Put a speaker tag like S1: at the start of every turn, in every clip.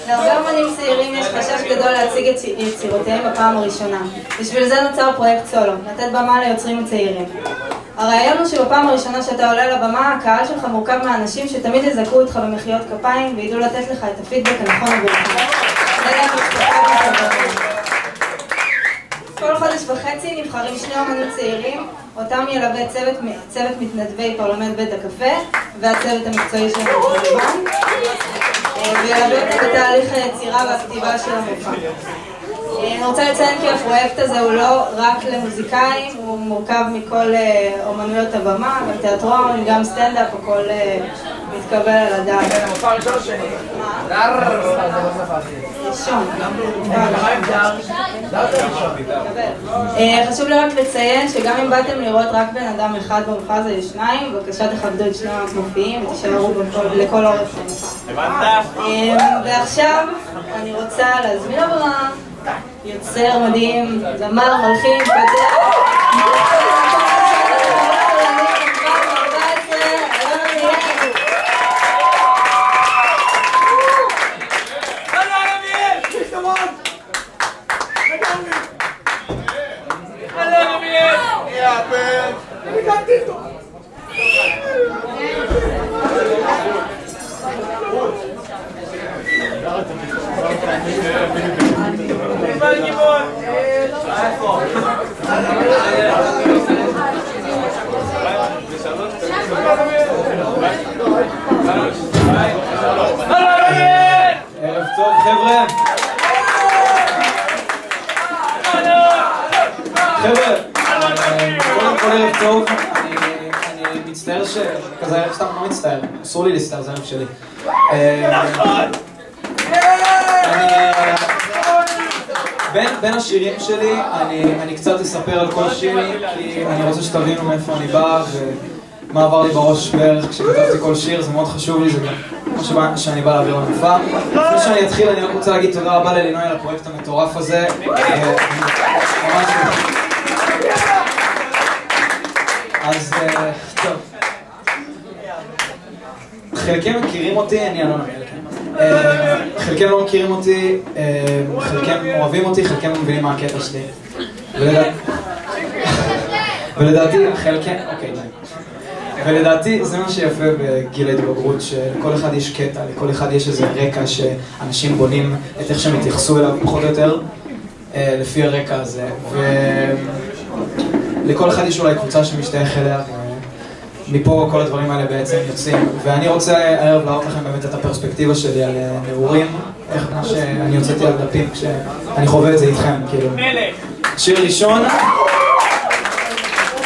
S1: להרבה אומנים צעירים יש חשש גדול להציג את יצירותיהם בפעם הראשונה. בשביל זה נוצר פרויקט סולו, לתת במה ליוצרים צעירים. הרעיון הוא שבפעם הראשונה שאתה עולה לבמה, הקהל שלך מורכב מהאנשים שתמיד יזכו אותך במחיאות כפיים וידעו לתת לך את הפידבק הנכון עבורך. כל חודש וחצי נבחרים 2 אומנים צעירים, אותם ילווה צוות מתנדבי פרלמנט בית הקפה והצוות המקצועי של המחרבן, וילווה אותם בתהליך היצירה והכתיבה של המופע. אני רוצה לציין כי הפרויקט הזה הוא לא רק למוזיקאים, הוא מורכב מכל אומנויות הבמה, גם תיאטרון, גם סטנדאפ, הכל מתקבל על הדעת.
S2: המופע הראשון או שני?
S1: ראשון. חשוב לי רק לציין שגם אם באתם לראות רק בן אדם אחד במופע הזה יש 2, בבקשה תכבדו את 2 המופיעים ותישארו לכל אורך המופע. ועכשיו אני רוצה להזמין לבמה יוצר מדהים, זמר, מלחין, פתח.
S3: ערב טוב חבר'ה. קודם כל ערב טוב. אני מצטער שכזה ערב סתם לא מצטער, אסור לי להסתער, זה ערב שלי. בין השירים שלי אני קצת אספר על כל שירי, כי אני רוצה שתבינו מאיפה אני בא ומה עבר לי בראש בערך כשכתבתי כל שיר, זה מאוד חשוב לי, זה גם שאני בא להעביר למופע. לפני שאני אתחיל אני רק רוצה להגיד תודה רבה ללינוי על הפרויקט המטורף הזה. אז טוב, חלקם מכירים אותי, אני אלון המלכה. חלקם לא מכירים אותי, חלקם אוהבים אותי, חלקם לא מבינים מה הקטע שלי. ולדעתי, חלקם, אוקיי, די. ולדעתי זה מה שיפה בגיל ההתבגרות, שלכל אחד יש קטע, לכל אחד יש איזה רקע שאנשים בונים את איך שהם התייחסו אליו פחות או יותר לפי הרקע הזה. ולכל אחד יש אולי קבוצה שמשתייך אליה, מפה כל הדברים האלה בעצם יוצאים. ואני רוצה הערב להראות לכם באמת את הפרספקטיבה שלי על נעורים, איך מה שאני הוצאתי על דפים כשאני חווה את זה איתכם, כאילו. שיר ראשון.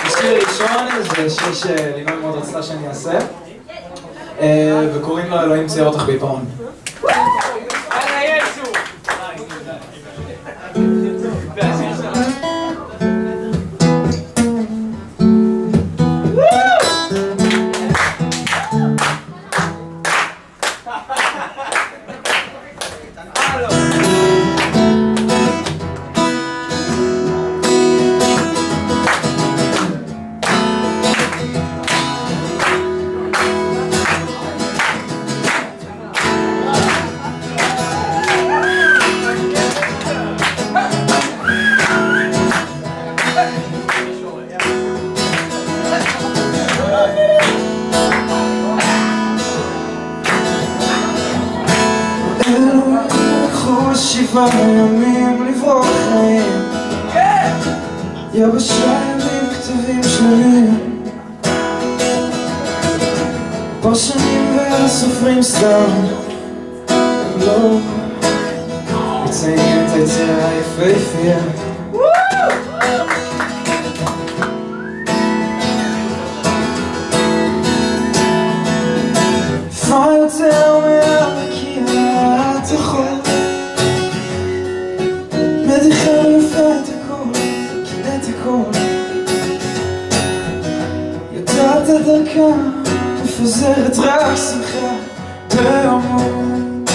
S3: השיר ראשון זה שיר שלינוי מאוד רצתה שאני אעשה, וקוראים לו אלוהים צייר אותך בעיפרון. שבעה ימים לברוח חיים, יבשה ימים כתבים שלמים, פרשנים והסופרים סתם לא מציינים את היצירה היפהפייה. מה יותר מהרקיע התחול, מדיחה יפה את הכל, כן את הכל, יודעת הדרכה, מפזרת רק שמחה בהמון.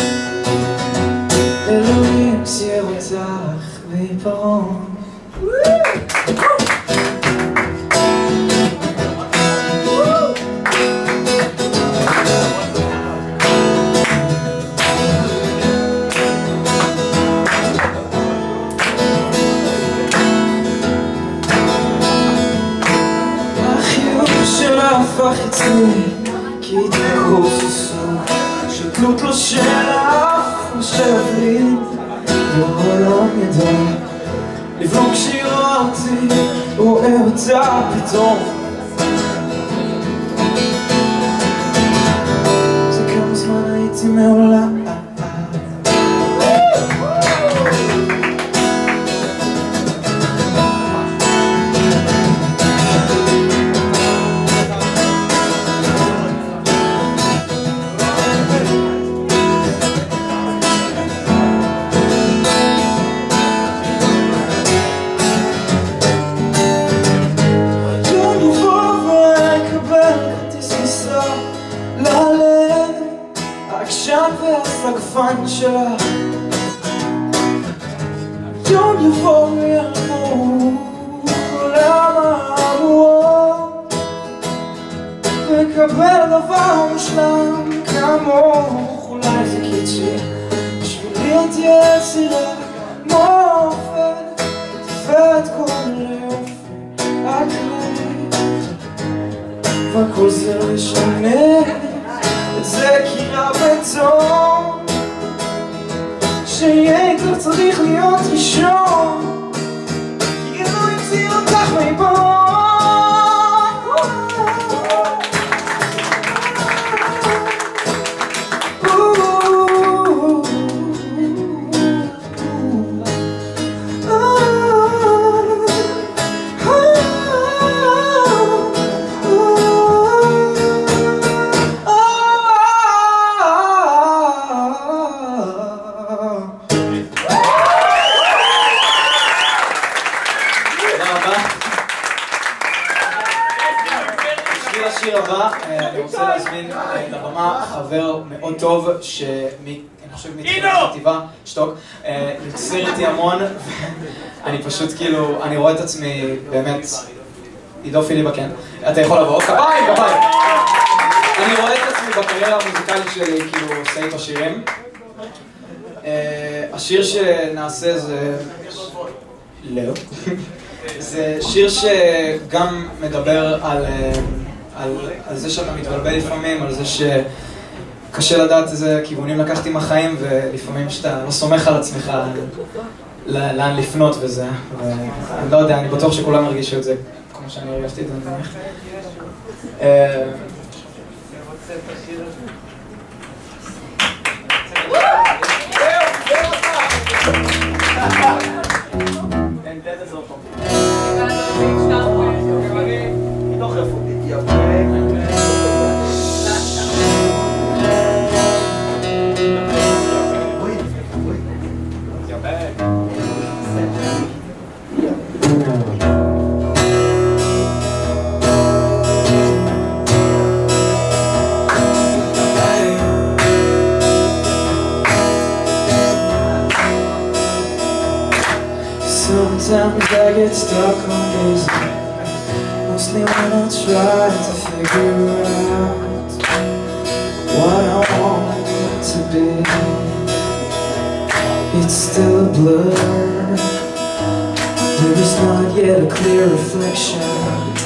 S3: אלוהים צייר אותך בעיפרון. עצמי כי התרוססו שתלות לא שלך ושלבלין והעולם ידע לבלום כשירה אותי רואה אותה פתאום זה כמה זמן הייתי מעולם העקשן והסגפן שלה יום יבוא ויעמוד עולם האמורות וקבל דבר מושלם כמוך אולי זה קיצ'י בשבילי את יצירה מופת תפארת כל היופי הכללי והכל זה לא ישנה זה קירה בטון שיהיה איתך צריך להיות ראשון כי לא יוציא אותך מיבון לשיר הבא, אני רוצה להזמין לבמה חבר מאוד טוב אני חושב מתחילת החטיבה, שתוק, יוצר איתי המון ואני פשוט כאילו, אני רואה את עצמי באמת עידו פיליבקן, אתה יכול לבוא, כפיים! אני רואה את עצמי בקריירה המוזיקלית שלי כאילו עושה איתו שירים השיר שנעשה זה לא זה שיר שגם מדבר על זה שאתה מתבלבל לפעמים, על זה שקשה לדעת איזה כיוונים לקחתי מהחיים ולפעמים שאתה לא סומך על עצמך לאן לפנות וזה אני לא יודע, אני בטוח שכולם הרגישו את זה כמו שאני הרגשתי את זה Sometimes I get stuck on gazing mostly when I try to figure out what I want to be it's still a blur there is not yet a clear reflection of me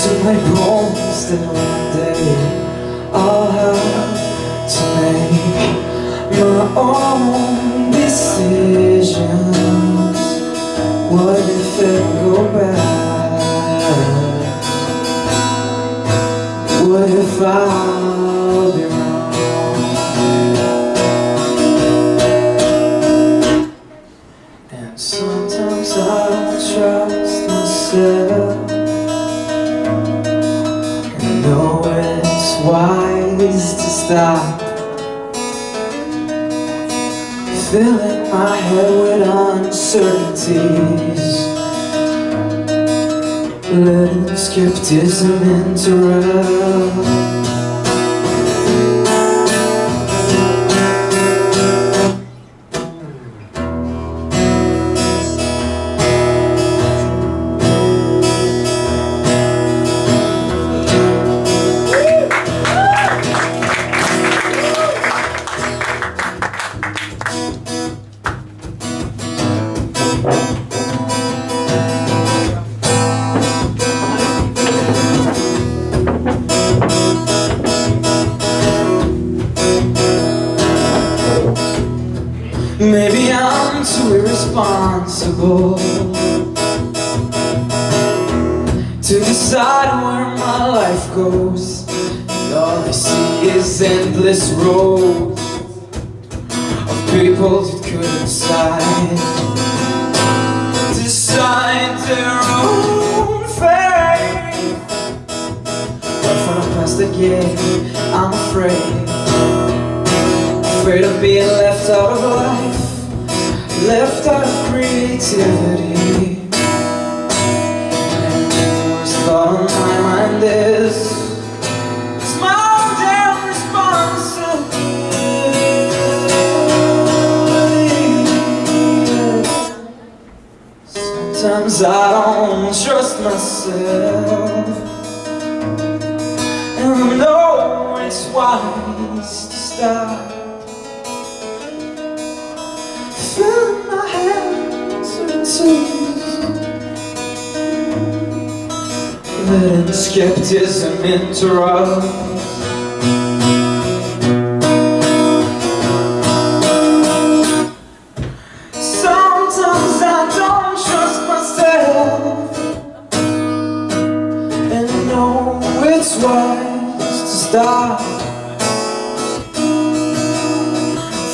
S3: to my bones that one day I'll have to make my own decisions. What if it go bad? What if I'll be wrong? And sometimes I'll trust myself know it's wise to stop filling my head with uncertainties letting skepticism interrupt responsible to decide where my life goes, and all I see is endless rows of people that couldn't decide their own fate. But when I'm past the gate, I'm afraid of being left out of life, left out of creativity. And the worst thought on my mind is it's my own damn responsibility. Sometimes I don't trust myself, and I know it's wise to stop filling my hands with tears, letting skepticism interrupt. Sometimes I don't trust myself, and I know it's wise to stop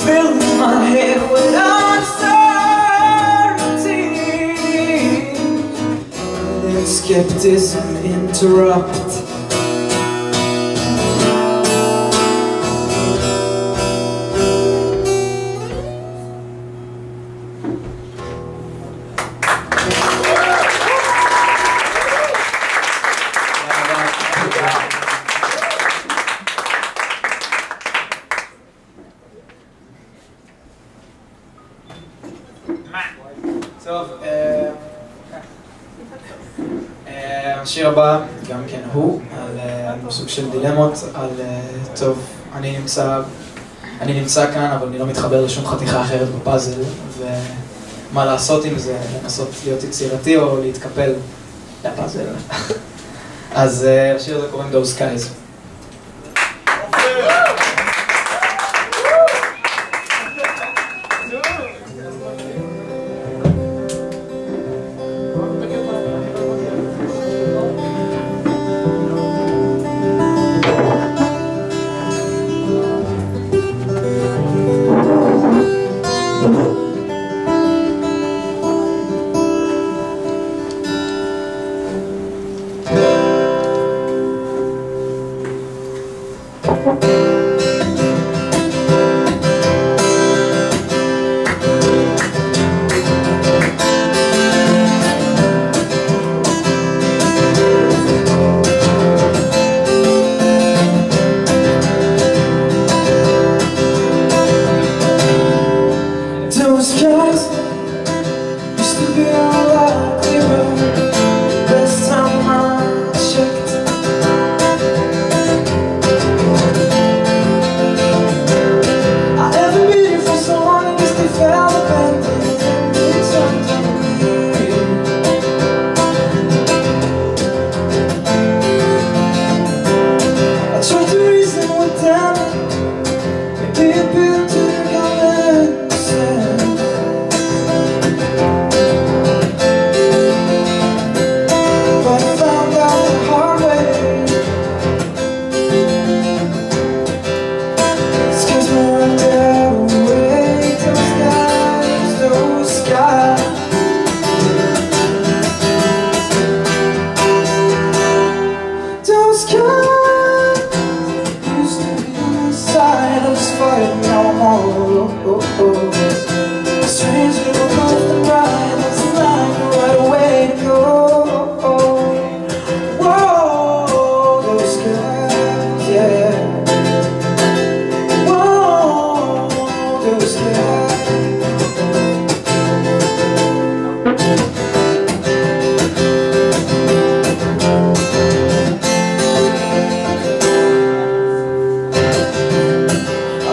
S3: filling my head with uncertainty, letting skepticism interrupt. טוב, השיר הבא גם כן הוא על סוג של דילמות, על טוב, אני נמצא כאן אבל אני לא מתחבר לשום חתיכה אחרת בפאזל, ומה לעשות עם זה, לנסות להיות יצירתי או להתקפל לפאזל. אז השיר הזה קוראים Those Skies.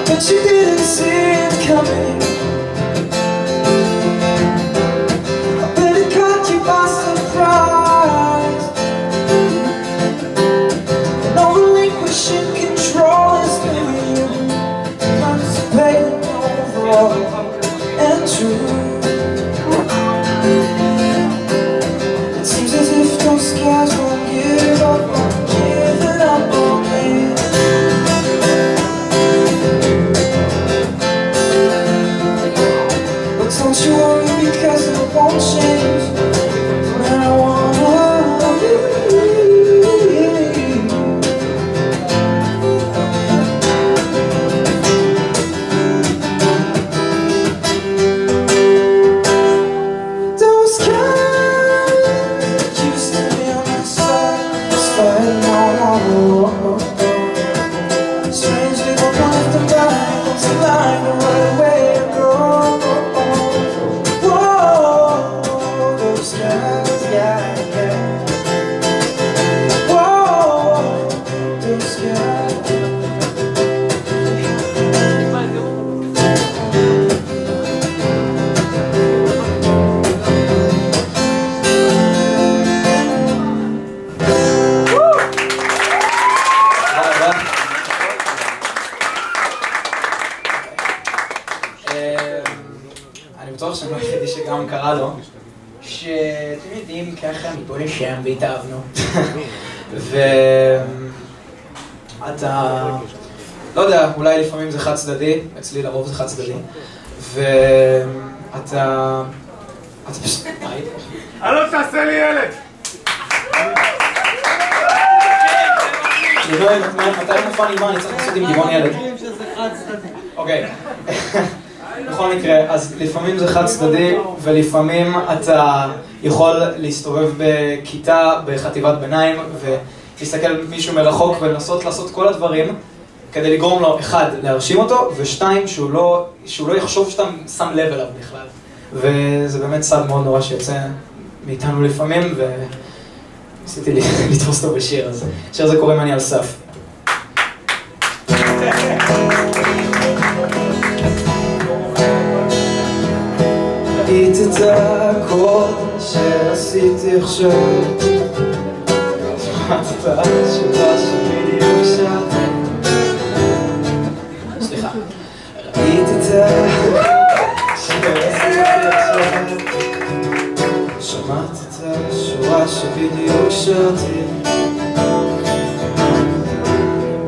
S3: But you didn't see it coming. בטוח שאני לא היחידי שגם קרא לו, שאתם יודעים ככה מפה לשם והתאהבנו. ואתה, לא יודע, אולי לפעמים זה חד צדדי, אצלי לרוב זה חד צדדי, ואתה פשוט...
S2: אלון, תעשה לי ילד!
S3: מתי מופע נגמר? אני צריך לעשות עם גיוון ילד. אוקיי. בכל מקרה, אז לפעמים זה חד צדדי, ולפעמים אתה יכול להסתובב בכיתה, בחטיבת ביניים, ולהסתכל מישהו מרחוק ולנסות לעשות כל הדברים, כדי לגרום לו, אחד, להרשים אותו, ושתיים, שהוא לא יחשוב שאתה שם לב אליו בכלל. וזה באמת צד מאוד נורא שיוצא מאיתנו לפעמים, וניסיתי לתפוס אותו בשיר, אז השיר הזה קוראים אני על סף. ראית את הכל שעשיתי עכשיו, שמעת את התשובה שבדיוק שרתי. סליחה. ראית את הכל שעשיתי עכשיו, שמעת את השורה שבדיוק שרתי.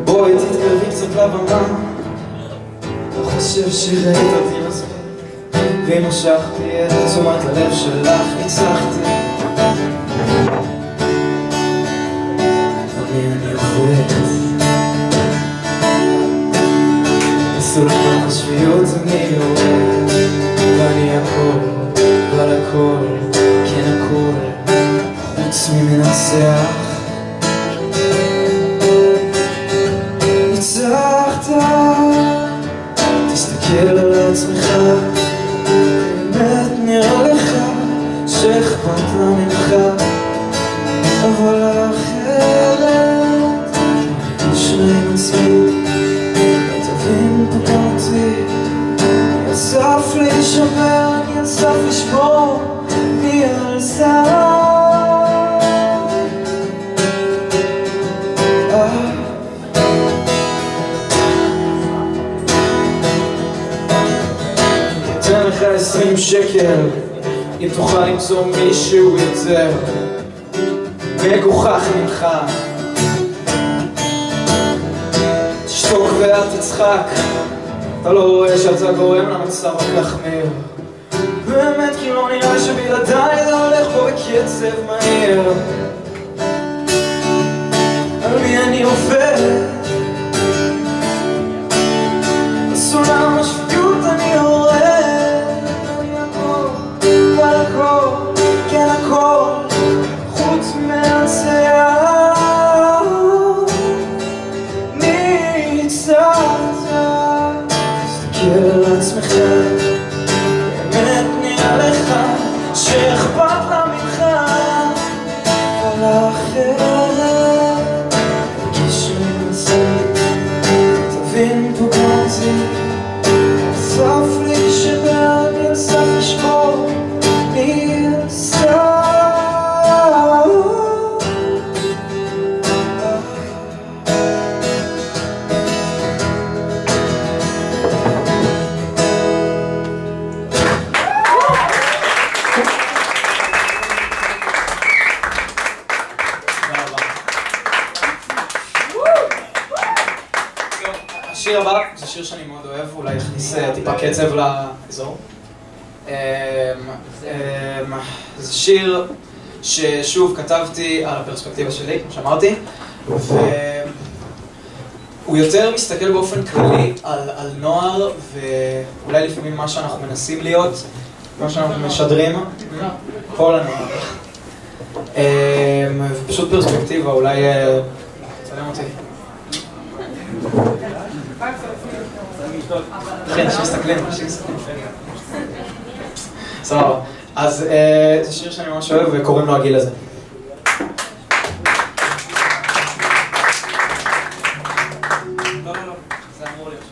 S3: בואי תתקרבי קצת לבמה, לא חושב שראית אותי מספיק, ואם משכתי את תשומת הלב שלך ניצחתי. אני עובד בסולחן השפיות אני יורד, ואני הכל ועל הכל, כן הכל חוץ ממנצח. ניצחת, תסתכל על עצמך, באמת נראה לך שאכפת לה ממך, אבל אחרת נשמע עם עצמי, תבין פגע אותי. אני אסף להישבר, אני אסף לשבור, אני על סף. אתן לך 20 שקל אם תוכל למצוא מישהו יותר מגוחך ממך. תשתוק ואל תצחק, אתה לא רואה שאתה גורם למצב רק להחמיר. באמת כי לא נראה שבלעדיי זה הולך פה בקצב מהיר. על מי אני עובד? בסולם השפיות אני יורד, אני הכל ועל הכל, כן הכל חוץ מהשיער. ניצחת, תסתכל על עצמך, באמת נראה לך שאכפת לה ממך, אבל אחרת תרגיש מנסה, תבין פה גרזי. סוף להישבר, אני סוף לשבור, אני סוף. השיר הבא זה שיר שאני מאוד אוהב, אולי יכניס טיפה קצב לאזור. זה שיר ששוב כתבתי על הפרספקטיבה שלי, כמו שאמרתי, והוא יותר מסתכל באופן כללי על נוער, ואולי לפעמים מה שאנחנו מנסים להיות, מה שאנחנו משדרים, כל הנוער. ופשוט פרספקטיבה, אולי תצלם אותי. כן, אנשים מסתכלים, סבבה. אז זה שיר שאני ממש אוהב וקוראים לו הגיל הזה. לא, זה אמור להיות שקט.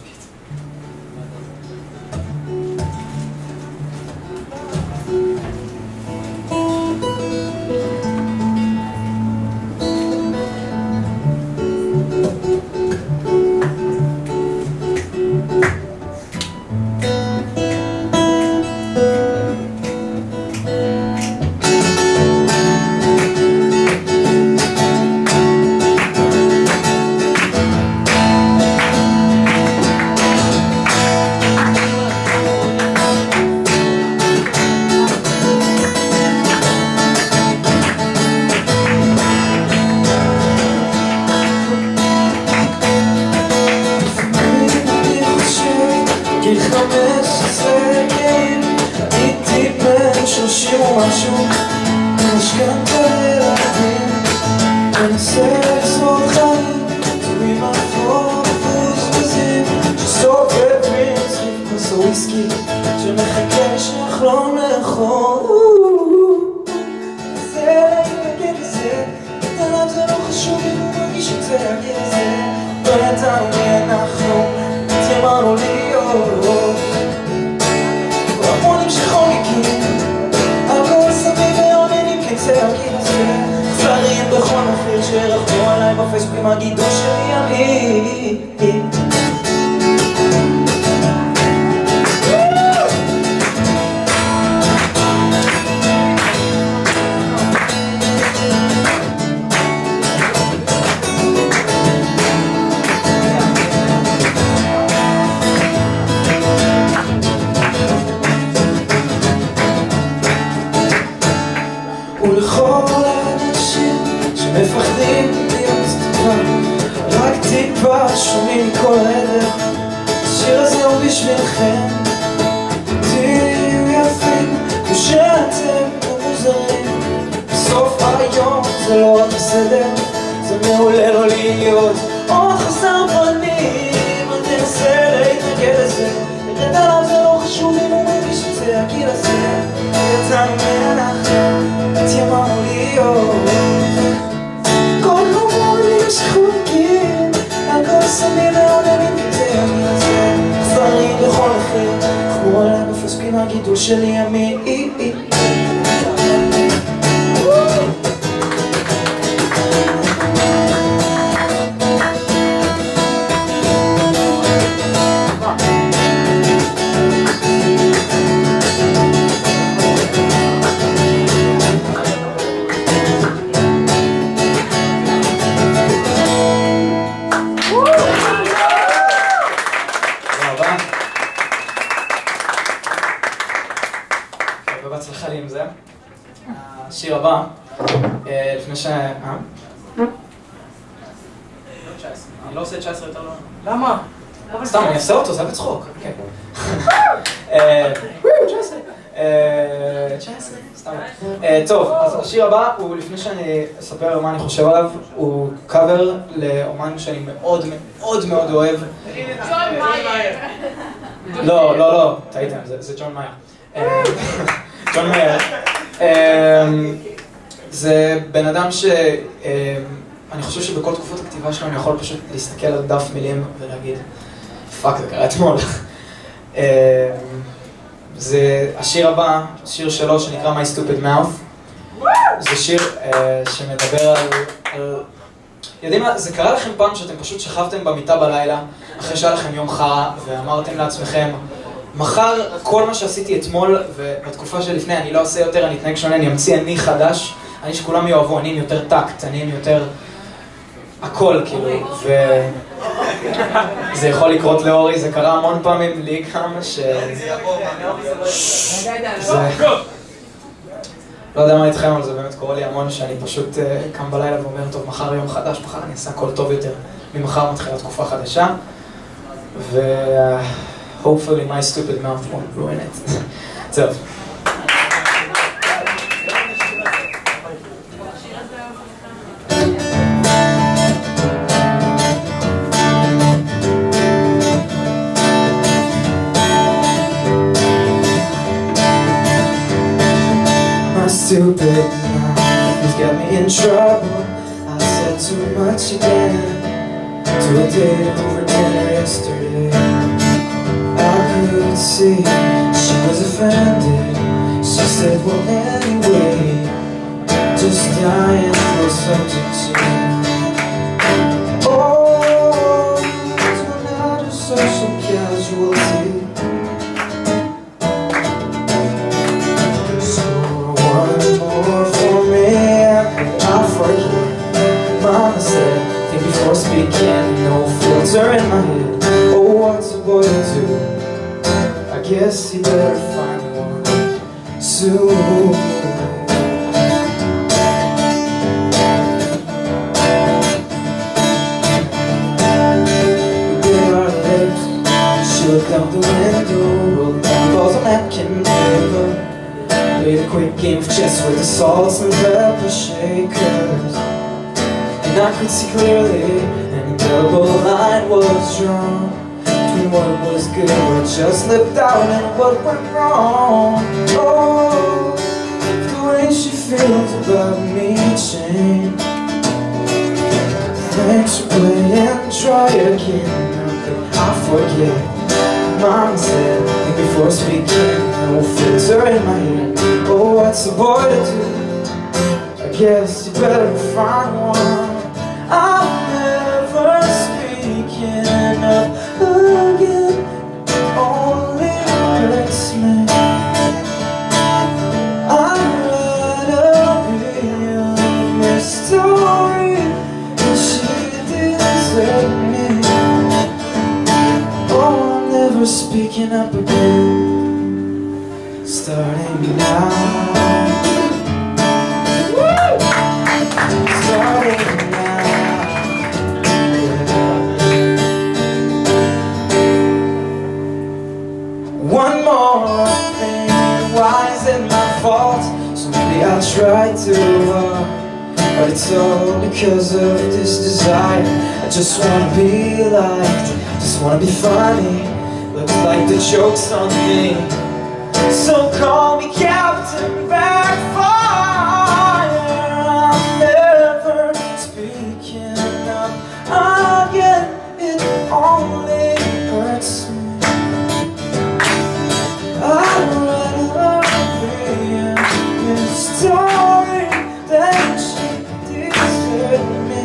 S3: בגיל 15 הייתי בן 30 ומשהו, משכנתה לילדים, מנסה לצמוד חיים, טובים אפור מבוזבזים, שסובב סביב כוס הוויסקי, שמחכה שיחלום לאכול. זה להיפגע לזה, את עליו זה לא חשוב אם הוא מרגיש את זה, להגיד את זה, לא ידענו מי אנחנו, התיימרנו להיות רמונים שחוגגים, הכל סביב ועוננים כצל הגיל הזה, חזרים בכל מחיר שרחבו עליי בפייסבוק עם הגידול שלי ימין. ולכל האנשים שמפחדים להיות טיפה, רק טיפה שומעים מכל העדר, השיר הזה הוא בשבילכם. תהיו יפים כמו שאתם מוזרים, בסוף היום זה לא רק בסדר, זה מעולה לא להיות עוד חסר פנים. אל תנסה להתנגד לזה, נרד עליו זה לא חשוב אם הוא מרגיש את זה, הגיל הזה יצאנו מאנחנו, התיימרנו להיות כל רמונים שחוגגים, הכל סביב ועוננים כצל הגיל הזה, חזרים בכל מחיר, כמו עליי בפייסבוק עם הגידול שלי ימין. ובהצלחה לי עם זה. השיר הבא, לפני ש... אני לא עושה 19 יותר לא...
S2: למה?
S3: סתם, אני אעשה אותו, זה היה בצחוק. 19, סתם. טוב, אז השיר הבא הוא, לפני שאני אספר מה אני חושב עליו, הוא קאבר לאומן שאני מאוד מאוד מאוד אוהב.
S4: ג'ון מאייר.
S3: לא, טעיתם, זה ג'ון מאייר. ג'ון מאייר. זה בן אדם אני חושב שבכל תקופות הכתיבה שלו אני יכול פשוט להסתכל על דף מילים ולהגיד פאק, זה קרה אתמול. זה השיר הבא, שיר שלו שנקרא My Stupid Mouth. זה שיר שמדבר על... יודעים מה, זה קרה לכם פעם שאתם פשוט שכבתם במיטה בלילה אחרי שהיה לכם יום חרא ואמרתם לעצמכם מחר כל מה שעשיתי אתמול ובתקופה שלפני אני לא עושה יותר, אני אתנהג שונה, אני אמציא אני חדש, אני שכולם יאהבו, אני עם יותר טקט, אני עם יותר הכל כאילו, וזה יכול לקרות לאורי, זה קרה המון פעמים לי כמה לא יודע מה איתכם, אבל זה באמת קורה לי המון שאני פשוט קם בלילה ואומר טוב, מחר יום חדש, מחר אני אעשה הכל טוב יותר, ממחר מתחילה תקופה חדשה hopefully my stupid mouth won't ruin it. טוב. Stupid mouth has got me in trouble. I said too much again to a date over dinner yesterday. I could see she was offended. She said, well anyway, just dying for something to oh, turn out of social casualty. Mama said, think before speaking, no filter in my head. Oh, what's a boy to do? I guess he better find one soon. We bit our lips, shook looked out the window, rolled down balls of napkin paper, played a quick game of chess with the salts and pepper shakers. And I could see clearly an indelible line was drawn between what was good, what just slipped out, and what went wrong. Oh, the way she feels about me changed. Thanks for playing, try again. How could I forget? Mom said, think before speaking, no filter in my head. Oh, what's a boy to do? I guess you better find one. I'm never speaking up again. Only hurts me. I'd rather be a mystery than she deserved me. Oh, I'm never speaking up again. Starting now. Starting now. One more thing, why is it my fault? So maybe I'll try to, but it's all because of this desire. I just wanna be liked, just wanna be funny. Looks like the joke's on me, so call me Captain Backfire. I'm never speaking up again, it only hurts me. I'd rather be a story than she deserved me.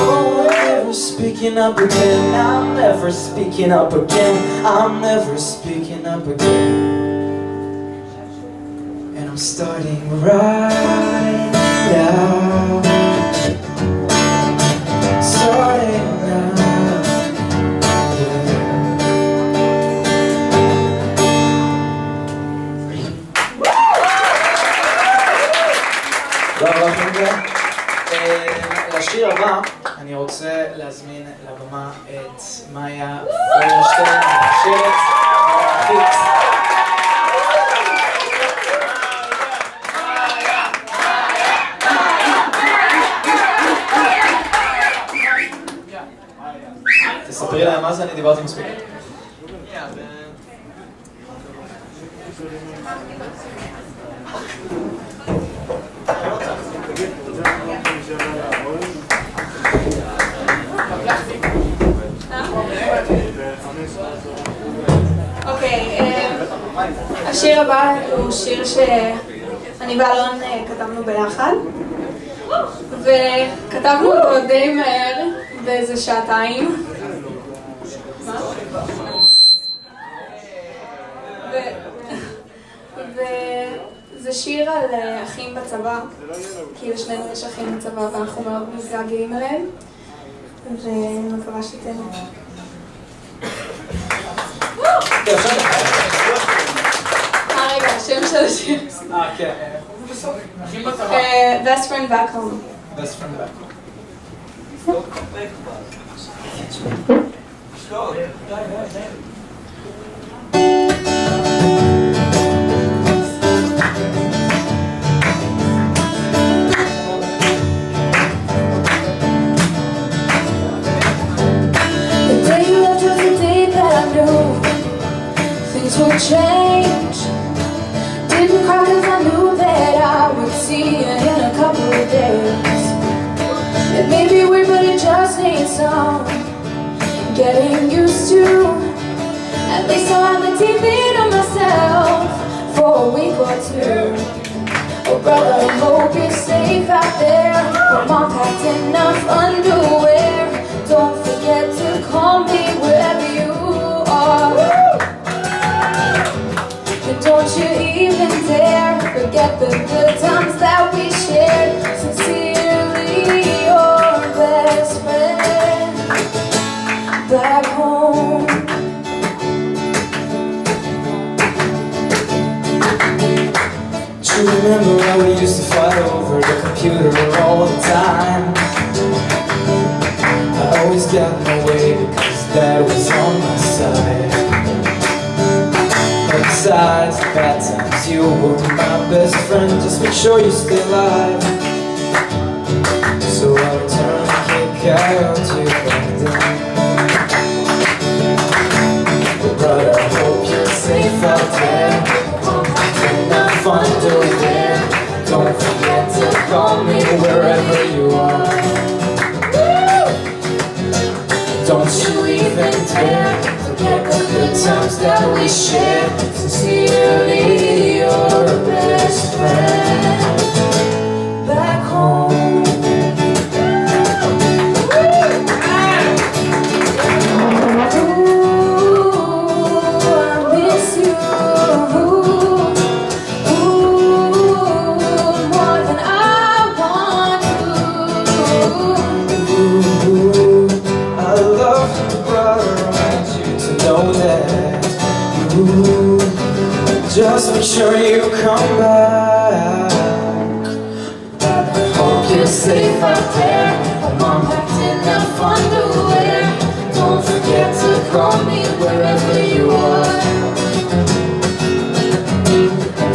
S3: Oh, I'm never speaking up again. I'm never speaking up again. I'm never speaking up again. And I'm starting right now. Starting now. לשיר הבא אני רוצה להזמין לבמה את מאיה פיירשטיין, המוכשרת, פיקס. תספרי להם מה זה, אני דיברתי מספיק.
S1: אוקיי, השיר הבא הוא שיר שאני ואלון כתבנו ביחד, וכתבנו אותו די מהר, באיזה שעתיים. וזה שיר על אחים בצבא, כי לשנינו יש אחים בצבא ואנחנו מאוד מתגעגעים אליהם, ואני מקווה שתהנו. רגע, השם של השיר.
S3: כן.
S1: Best Friend Back Home.
S3: Best Friend Back Home.
S5: Would change. Didn't cry cause I knew that I would see you in a couple of days. It may be weird but it just needs some getting used to. At least I'll have the TV to myself for a week or two. Oh brother, I hope you're safe out there. Your mom packed enough underwear. Don't forget to call me wherever you are. Don't you even dare forget the good times that we shared. Sincerely, your best friend back home.
S3: Do you remember how we used to fight over the computer all the time? I always got in the way because Dad was on my side. Besides the bad times, you were my best friend. Just make sure you stay alive. So I'll turn and kick out you back then. But I hope you're safe out there. And I'm fond of there. Don't forget to call me wherever you are. Don't you even dare forget the good times that we shared. Sincerely, your best friend back home. Ooh, I miss you. Ooh, more than I want to. Ooh, I love you, but I want you to know that. Ooh, just make sure you come back. Hope you're safe out there. I'm packed enough underwear. Don't forget to call me wherever you are.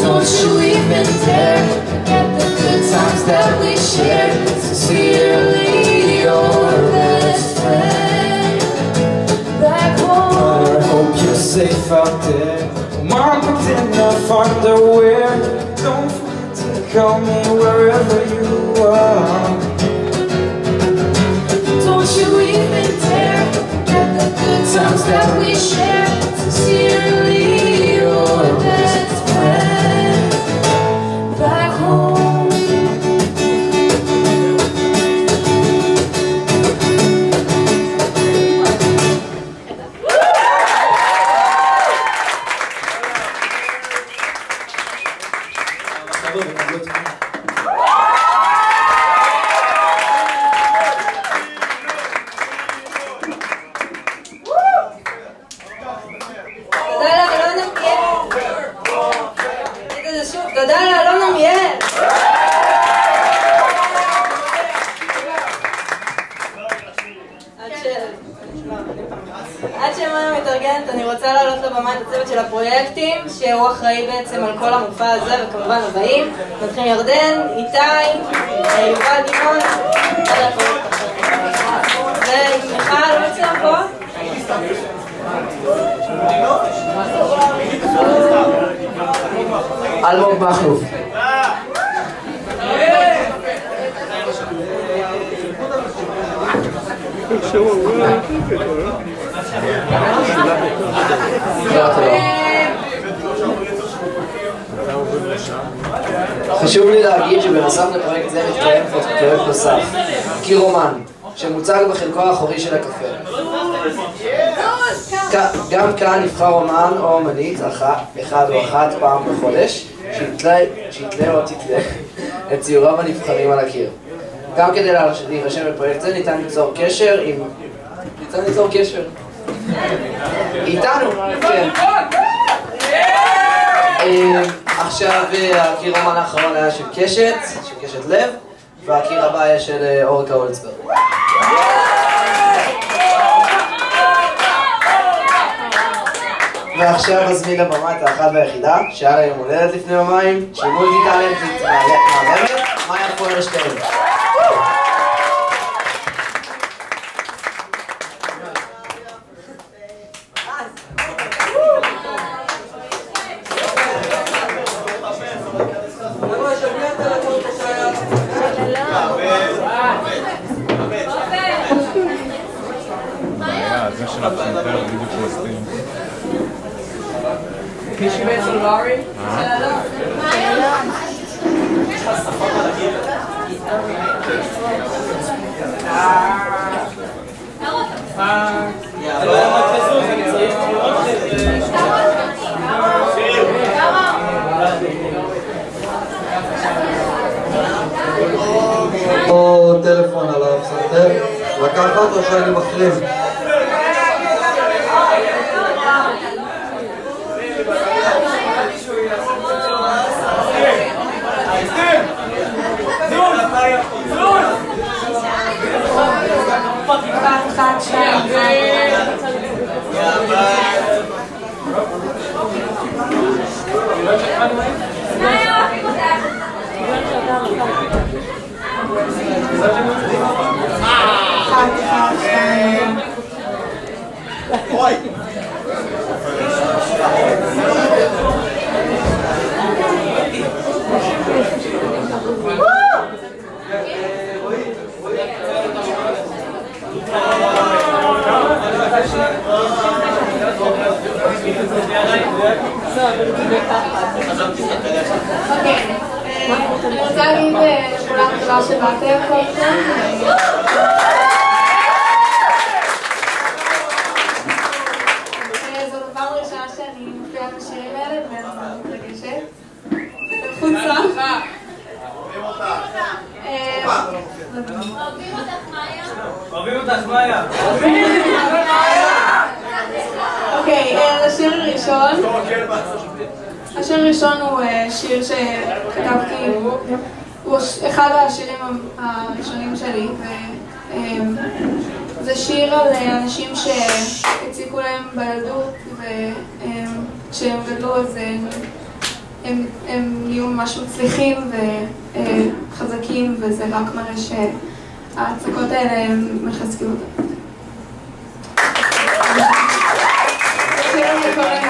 S3: Don't you even dare forget the good times that we shared. Sincerely, your best friend back home. I hope you're safe out there. Mom packed enough underwear. Don't forget to call me wherever you are. Don't you even dare forget the good times that we shared. Sincerely, your best friend back home.
S1: תודה לאלון עמיאל. עד שמאיה מתארגנת, אני רוצה להעלות לבמה את הצוות של הפרויקטים, שהוא אחראי בעצם על כל המופע הזה, וכמובן הבאים. נתחיל ירדן, איתי, יובל דימון, ומיכל, לא יוצא פה?
S6: אלמוג מכלוף. חשוב לי להגיד שבנוסף לפרויקט זה מתקיים פרויקט נוסף, קיר רומן, שמוצג בחלקו האחורי של הקפה. גם כאן נבחר אומן או אומנית, אחד או אחת פעם בחודש, שיתלה או תתלה את ציוריו הנבחרים על הקיר. גם כדי להירשם בפרויקט זה ניתן ליצור קשר איתנו, כן. עכשיו הקיר רומן האחרון היה של קשת לב, והקיר הבא היה של אורקה הולצברג. ועכשיו מזמין לבמה את האחת והיחידה, שהיה לה יום הולדת לפני יומיים, שהיא מולטי טלנטית מהממת, מאיה פוירשטיין.
S2: זה של הפסנתר, בדיוק מסתים.
S4: מישהו בעצם לארי?
S7: או טלפון על הפסנתר, לקחת או שאני מחרים?
S5: Fucking 1, 2, 3 אני רוצה להגיד לכולם תודה שבאתם כולכם. זו פעם ראשונה שאני מופיעה בשירים האלה ואני מתרגשת. חוצה.
S3: אוהבים אותך מאיה.
S5: אוקיי, השיר הראשון. השיר הראשון הוא שיר שכתבתי, הוא אחד השירים הראשונים שלי, זה שיר על אנשים שהציקו להם בילדות, וכשהם גדלו אז הם נהיו ממש מצליחים וחזקים, וזה רק מראה שההצקות האלה מחזקים אותם. השיר הזה קוראים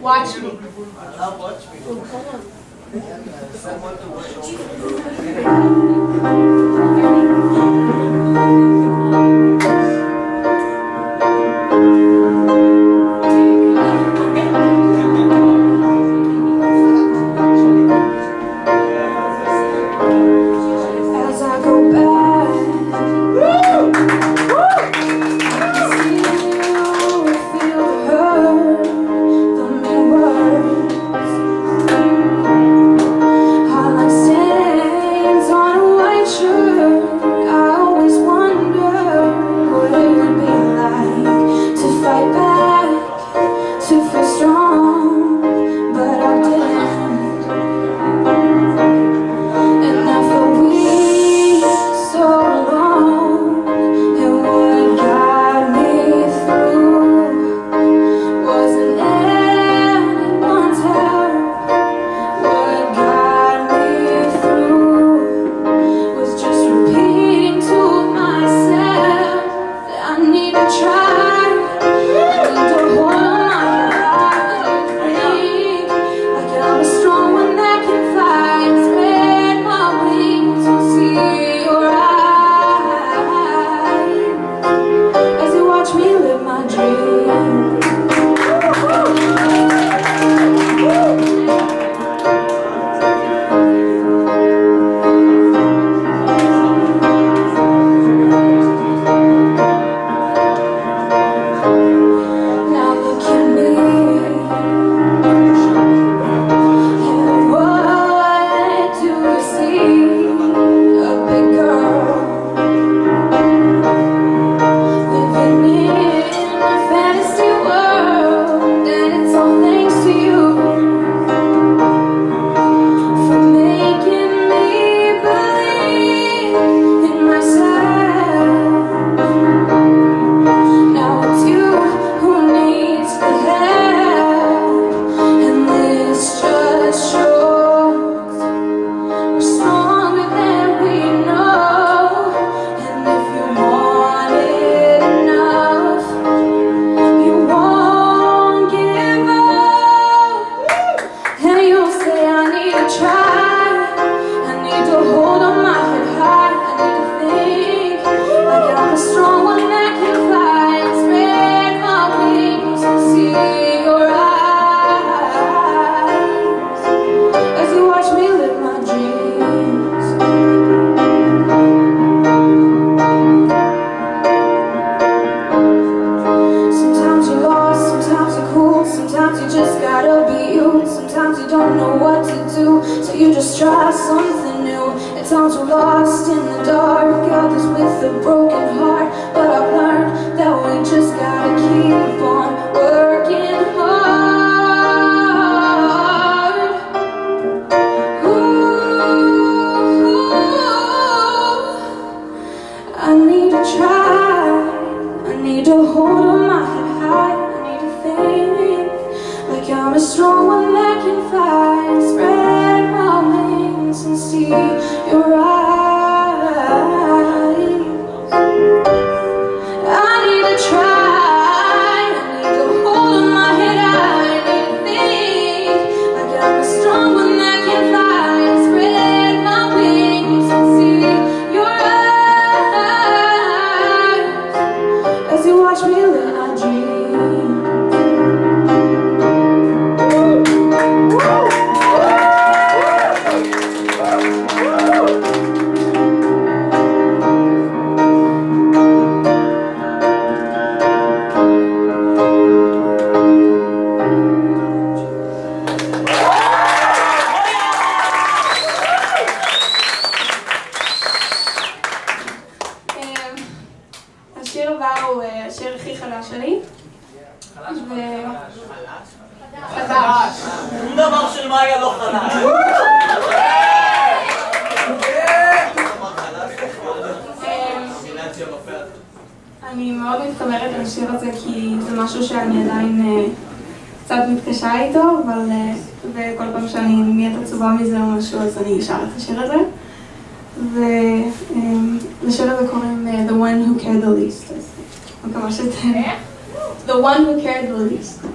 S5: Watch Me. Watch me. As I go back, feel the hurt. Sometimes we're lost in the dark, others with a broken heart. But I've learned that we just gotta keep on working hard. Ooh, I need to try, I need to hold on my head high, I need to think like I'm a strong one that can fight. Spread my wings and see your eyes. I watch me live my dream.
S8: השיר הבא הוא השיר הכי חדש שלי. חדש? חדש.
S9: שום דבר של מאיה לא חדש.
S8: אני מאוד מתחברת לשיר הזה כי זה משהו שאני עדיין קצת מתקשה איתו, אבל וכל פעם שאני נהיית עצובה מזה או משהו אז אני אשאר את השיר הזה. ולשיר הזה קוראים The One Who Cared the Least. מקווה שאתם... The One Who Cared the Least.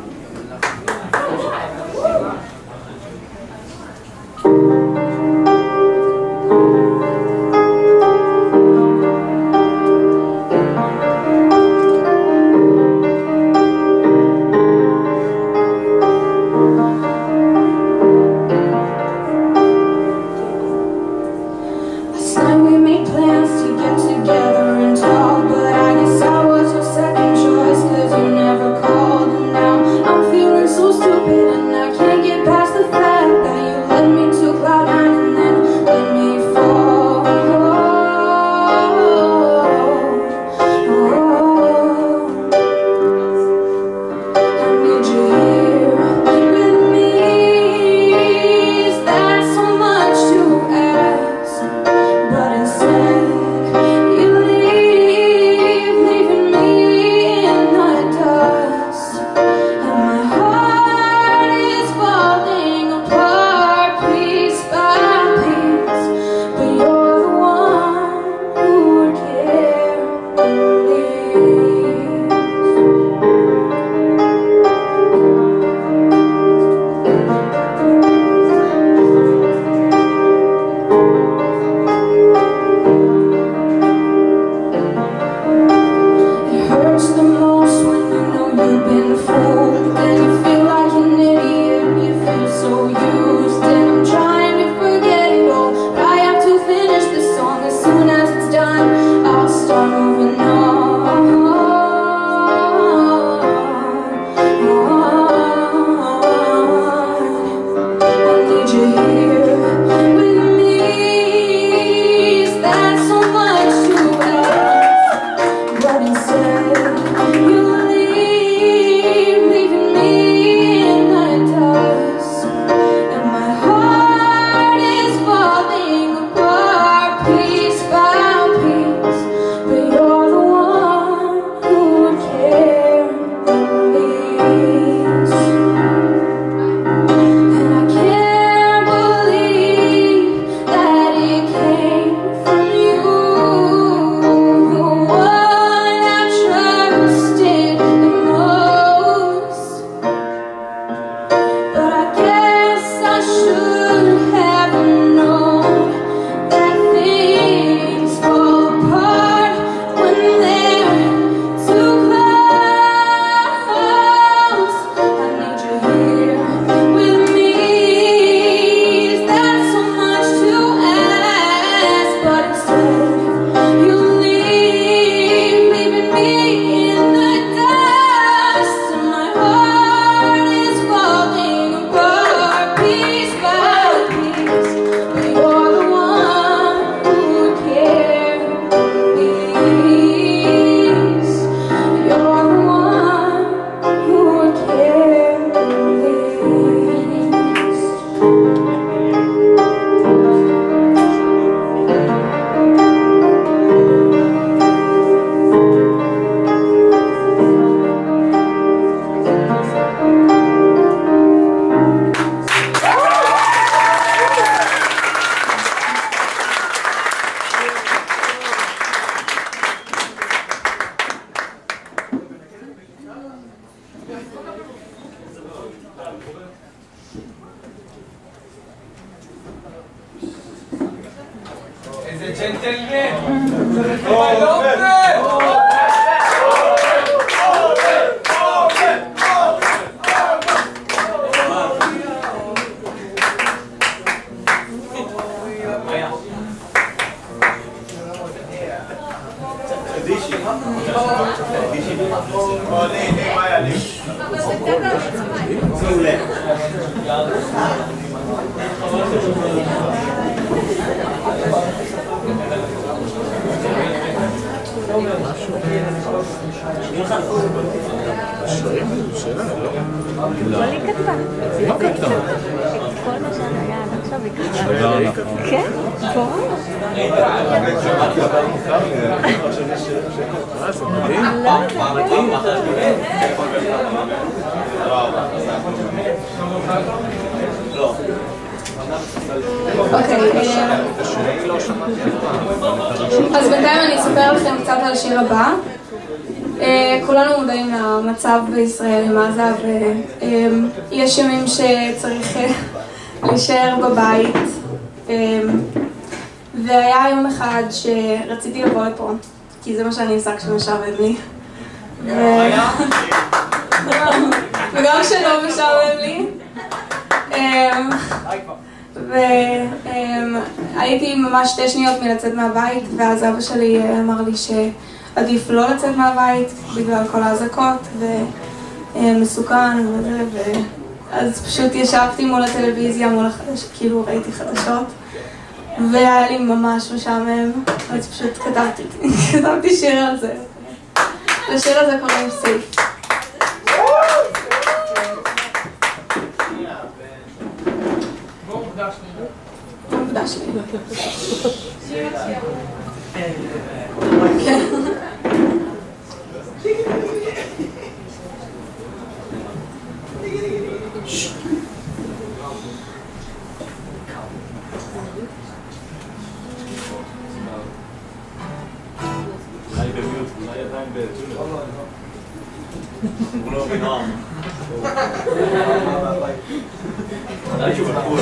S3: איזה ג'נטלמן! זה לא עובד!
S10: אבל היא כתבה. מה כתבה? כל מה שהיה עד עכשיו היא כתבה. כן? ברור.
S8: אז בינתיים אני אספר לכם קצת על השיר הבא. כולנו מודעים למצב בישראל עם עזה, ויש ימים שצריך להישאר בבית, והיה יום אחד שרציתי לבוא לפה, כי זה מה שאני עושה כשמשעמם לי. וגם כשלא משעמם לי. והייתי ממש 2 שניות מלצאת מהבית, ואז אבא שלי אמר לי שעדיף לא לצאת מהבית בגלל כל האזעקות ומסוכן וזה, אז פשוט ישבתי מול הטלוויזיה, כאילו ראיתי חדשות, והיה לי ממש משעמם, אז פשוט כתבתי שיר על זה. לשיר הזה קוראים סייף. מוקדש לי. כן.
S2: אולי במיוט, אולי עדיין בטונר. הוא לא בנועם. אולי שהוא בחור.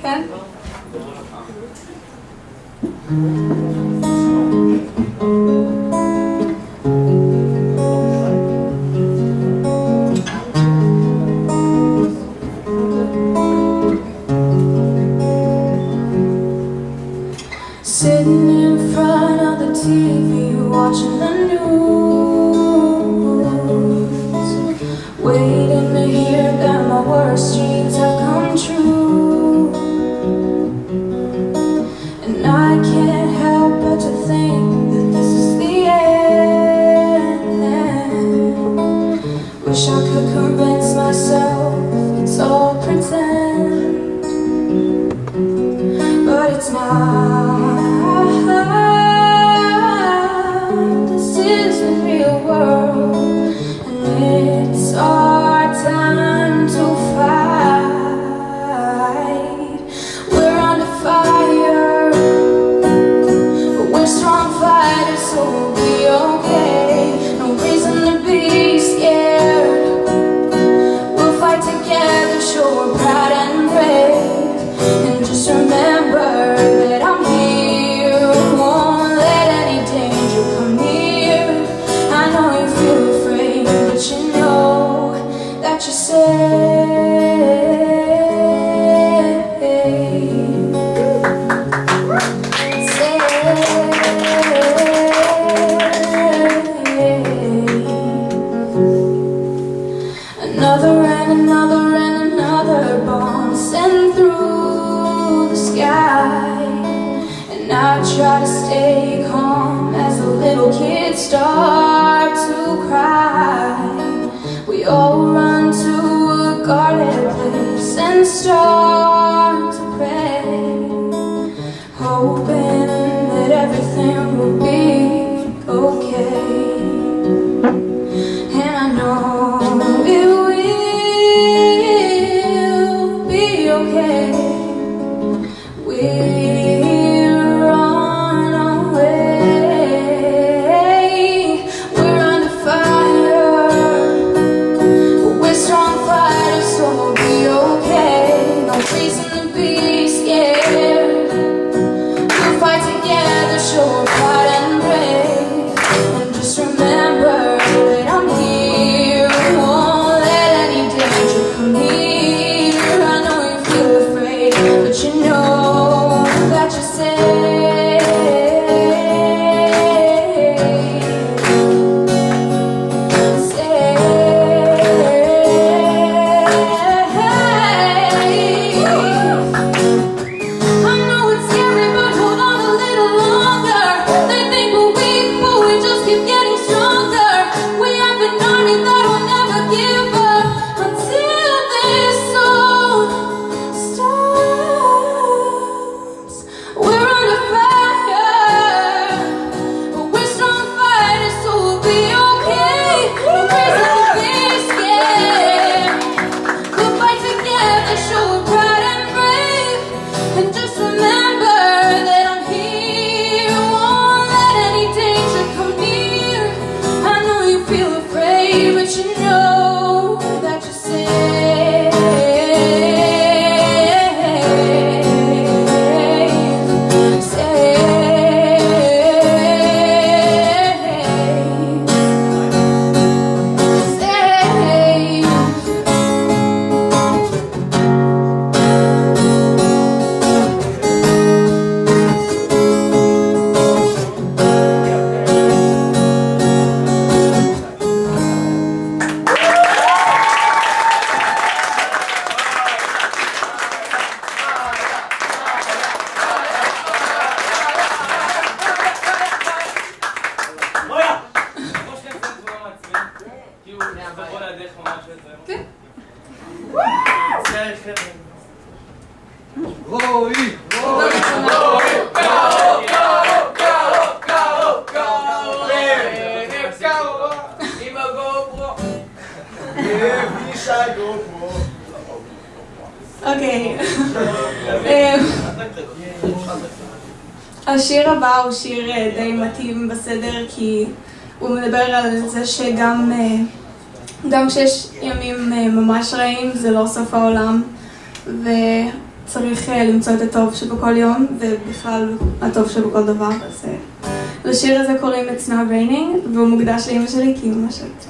S8: כן?
S5: Sitting in front of the TV, watching the news, waiting to hear that my worst dreams have come true. And I can't help but to think that this is the end. Wish I could convince myself it's all pretend, but it's not. This is the real world, and it's our time to fight. We're under fire, but we're strong fighters, so we'll be okay. No reason to be scared. We'll fight together, show we're proud and brave. And just remember that I'm here, won't let any danger come near. I know you feel afraid, but you know that you're Another and another and another bomb sent through the sky, and I try to stay calm as the little kids start to cry. We all run to a guarded place and start to pray, hoping that everything will be okay. And I know it will be okay. We're on our way.
S8: אוקיי. השיר הבא הוא שיר די מתאים בסדר, כי הוא מדבר על זה שגם כשיש ימים ממש רעים זה לא סוף העולם, וצריך למצוא את הטוב שבכל יום, ובכלל הטוב שבכל דבר. אז לשיר הזה קוראים It's Not Raining, והוא מוקדש לאמא שלי כי היא ממש אוהבת.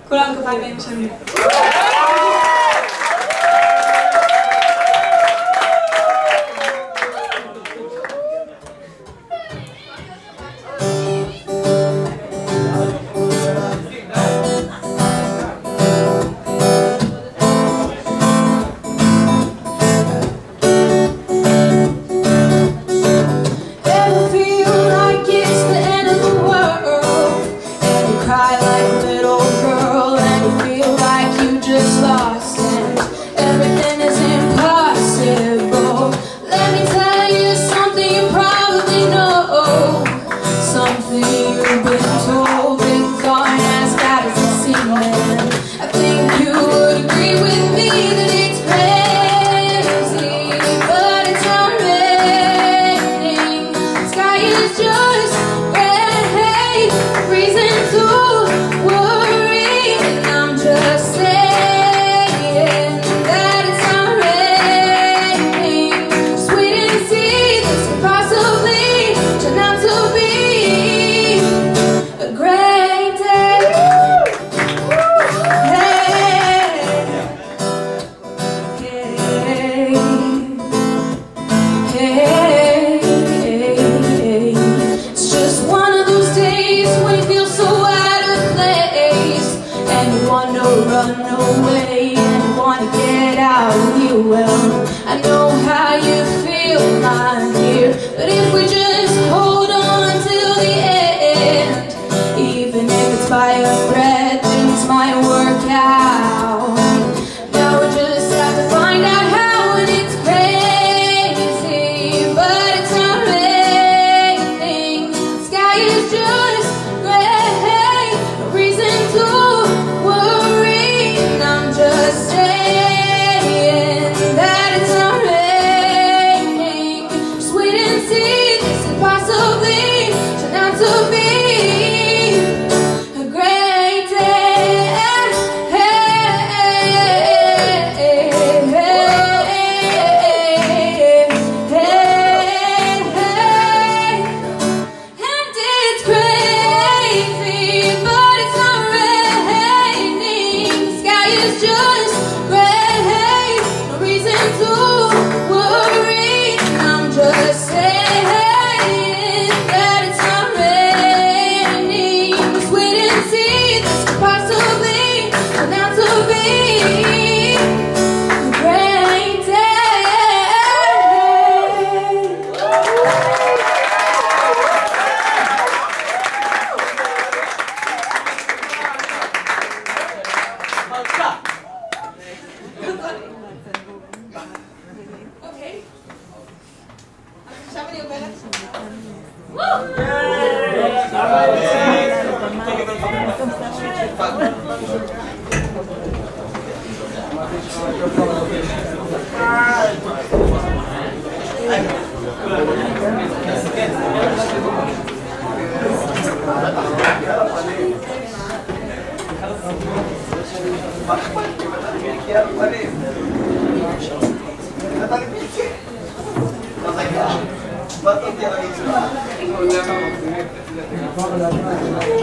S8: כולם כפיים לאמא שלי.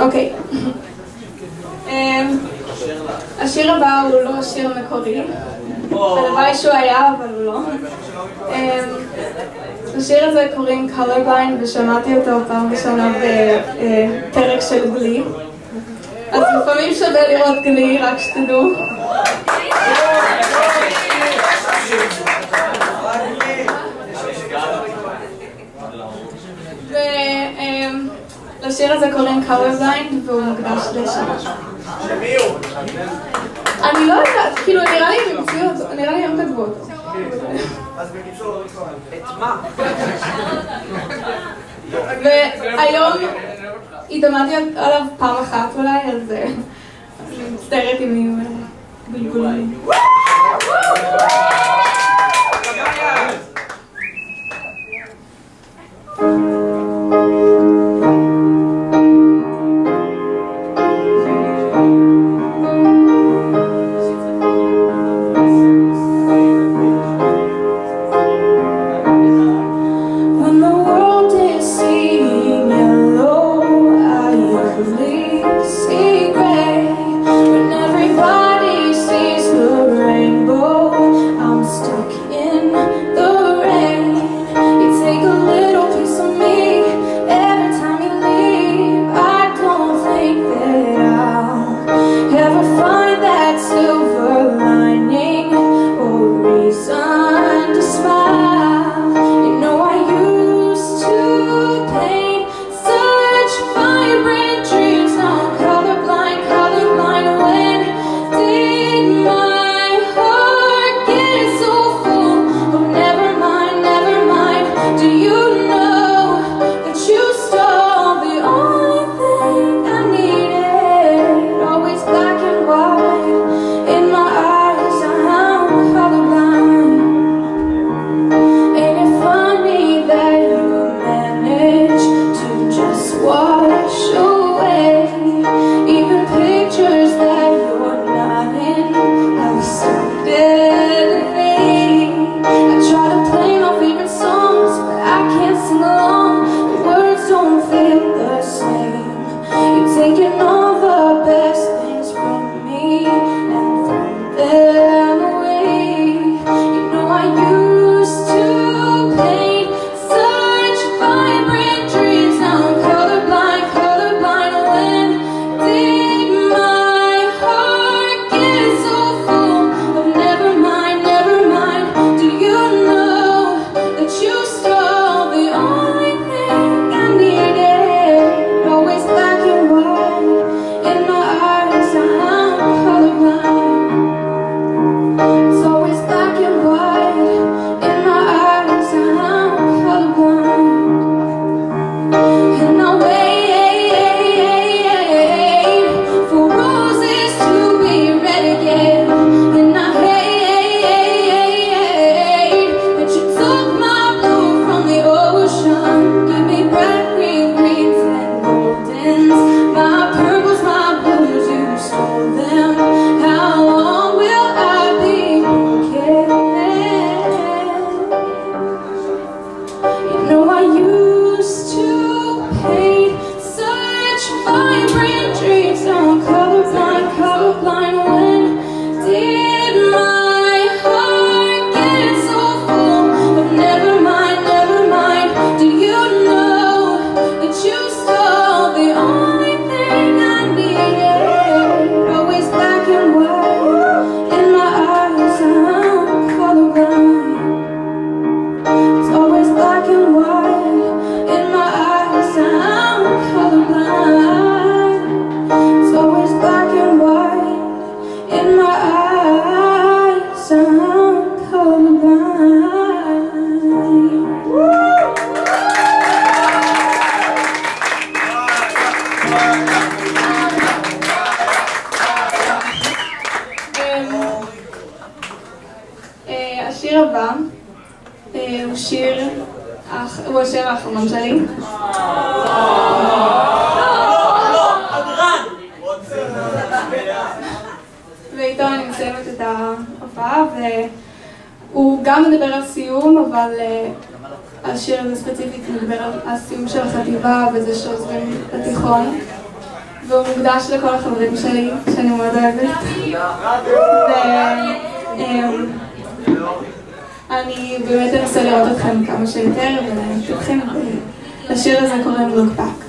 S8: אוקיי. השיר הבא הוא לא שיר מקורי. הלוואי שהוא היה, אבל הוא לא. השיר הזה קוראים Colorblind, ושמעתי אותו פעם ראשונה בפרק של גלי. אז לפעמים שווה לראות גלי, רק שתדעו. לשיר הזה קוראים Colorblind, והוא מוקדש לשם. שמי הוא? אני לא יודעת, כאילו נראה לי הם המציאו אותו, נראה לי הם כתבו אותו.
S6: אז בקיצור, את מה?
S8: והיום התאמנתי עליו פעם אחת אולי, אז אני מצטערת אם יהיו בלבולים. השיר הבא הוא השיר האחרון שלי. ואיתו אני מסיימת את ההופעה, והוא גם מדבר על סיום, אבל השיר הזה ספציפית מדבר על הסיום של החטיבה וזה שעוזבים לתיכון, והוא מוקדש לכל החברים שלי שאני מאוד אוהבת. אני באמת אנסה לראות אתכם כמה שיותר ולהיות אתכם. לשיר הזה קוראים Look Back.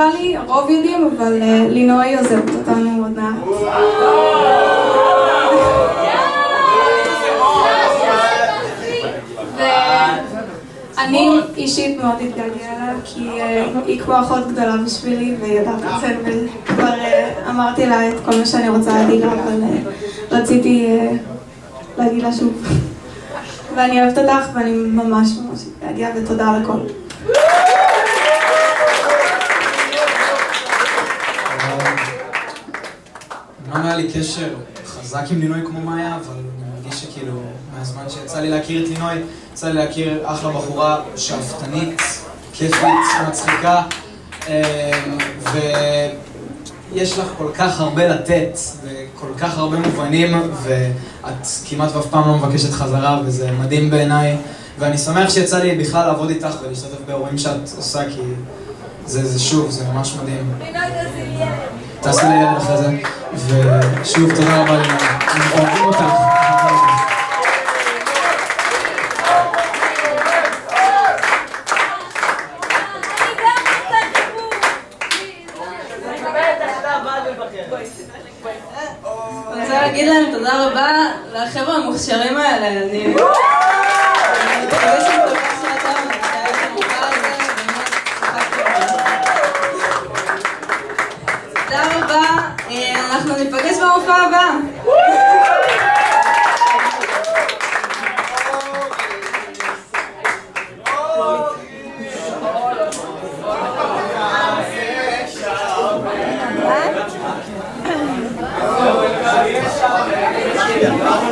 S8: נראה לי, הרוב יודעים, אבל לינוי עוזבת אותנו עוד מעט. אני אישית מאוד התגעגעה אליו, כי היא כמו אחות גדולה בשבילי, וידעת את זה, וכבר אמרתי לה את כל מה שאני רוצה להגיד לה, אבל רציתי להגיד לה שוב. ואני אוהבת אותך, ואני ממש ממש התגעגעה, ותודה על הכל.
S3: לא היה לי קשר חזק עם לינוי כמו מאיה, אבל אני מרגיש שכאילו מהזמן שיצא לי להכיר את לינוי, יצא לי להכיר אחלה בחורה שאפתנית, כיפית, מצחיקה, ויש לך כל כך הרבה לתת, וכל כך הרבה מובנים, ואת כמעט ואף פעם לא מבקשת חזרה, וזה מדהים בעיניי, ואני שמח שיצא לי בכלל לעבוד איתך ולהשתתף באירועים שאת עושה, כי זה שוב, זה ממש מדהים. תעשי לי ילד אחרי זה, ושוב תודה רבה לינוי, אוהבים אותך.
S1: אני רוצה להגיד להם תודה רבה לחבר'ה המוכשרים האלה, אני מתרגשת כל כך שאתה מנהל את המופע הזה, תודה רבה, אנחנו ניפגש במופע הבא.
S10: Yeah.